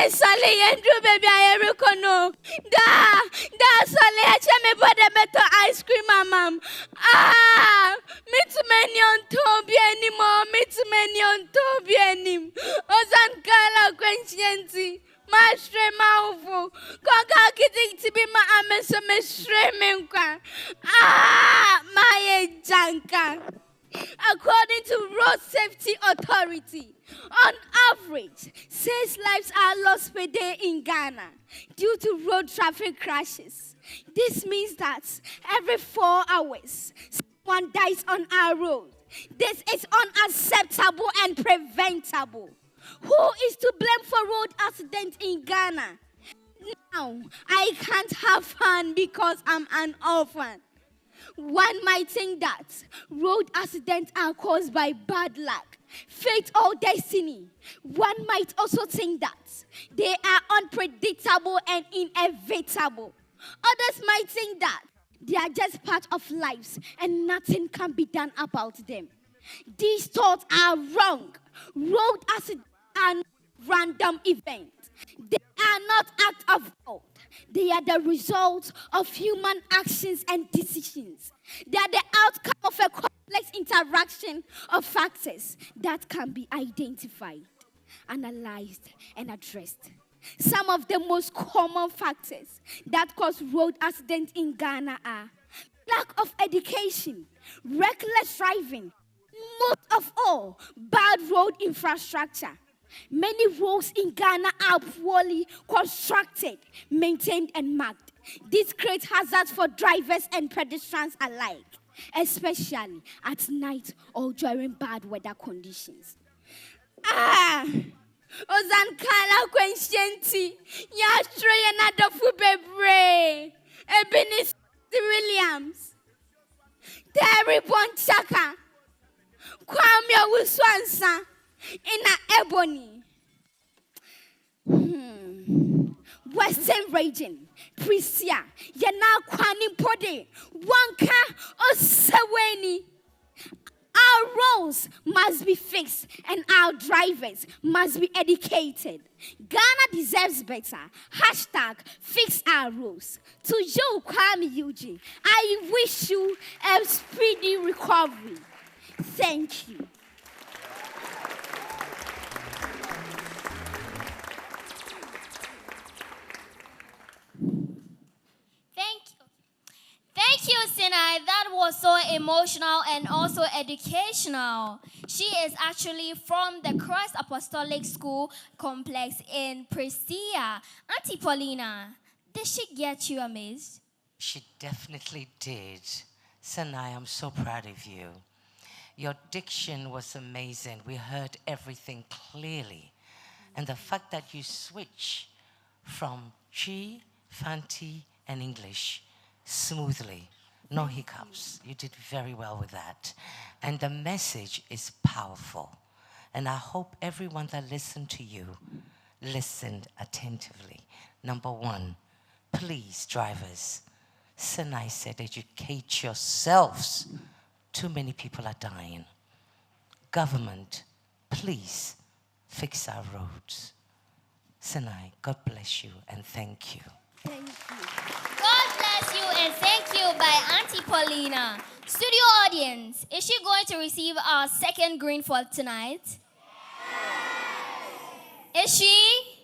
Sale, Andrew, baby, I recono. Da, Sale, I tell me about the better ice cream, ma'am. Meet many on Toby anymore, meet many on Toby anymore. Ozan Kala Quenchianti, Mastre Maufu, Kaka Kitty to be my ames, Miss my Janka. According to Road Safety Authority, on average, 6 lives are lost per day in Ghana due to road traffic crashes. This means that every 4 hours, someone dies on our road. This is unacceptable and preventable. Who is to blame for road accidents in Ghana? Now, I can't have fun because I'm an orphan. One might think that road accidents are caused by bad luck, fate, or destiny. One might also think that they are unpredictable and inevitable. Others might think that they are just part of lives and nothing can be done about them. These thoughts are wrong. Road accidents are not random events. They are not acts of God. They are the result of human actions and decisions. They are the outcome of a complex interaction of factors that can be identified, analyzed, and addressed. Some of the most common factors that cause road accidents in Ghana are lack of education, reckless driving, most of all, bad road infrastructure. Many roads in Ghana are poorly constructed, maintained, and marked. This creates hazards for drivers and pedestrians alike, especially at night or during bad weather conditions. Ozankala Quenchenti, Yastre another Fubebre, Ebenezer Williams, Terry Bonchaka, Kwame Wiswansa. In Ebony, Western region, Prisia, Yana Kwani Pode, Wanka Osaweni. Our roads must be fixed and our drivers must be educated. Ghana deserves better. Hashtag fix our roads. To you, Kwame Eugene, I wish you a speedy recovery. Thank you. Thank you, Sinai. That was so emotional and also educational. She is actually from the Christ Apostolic School complex in Prestia. Auntie Paulina, did she get you amazed? She definitely did. Sinai, I'm so proud of you. Your diction was amazing. We heard everything clearly. And the fact that you switch from Chi, Fanti, and English smoothly, no hiccups. You did very well with that. And the message is powerful. And I hope everyone that listened to you listened attentively. Number one, please, drivers, Sinai said, educate yourselves. Too many people are dying. Government, please fix our roads. Sinai, God bless you and thank you. Thank you. God bless you and thank you by Auntie Paulina. Studio audience, is she going to receive our second green for tonight? Yes. Is she?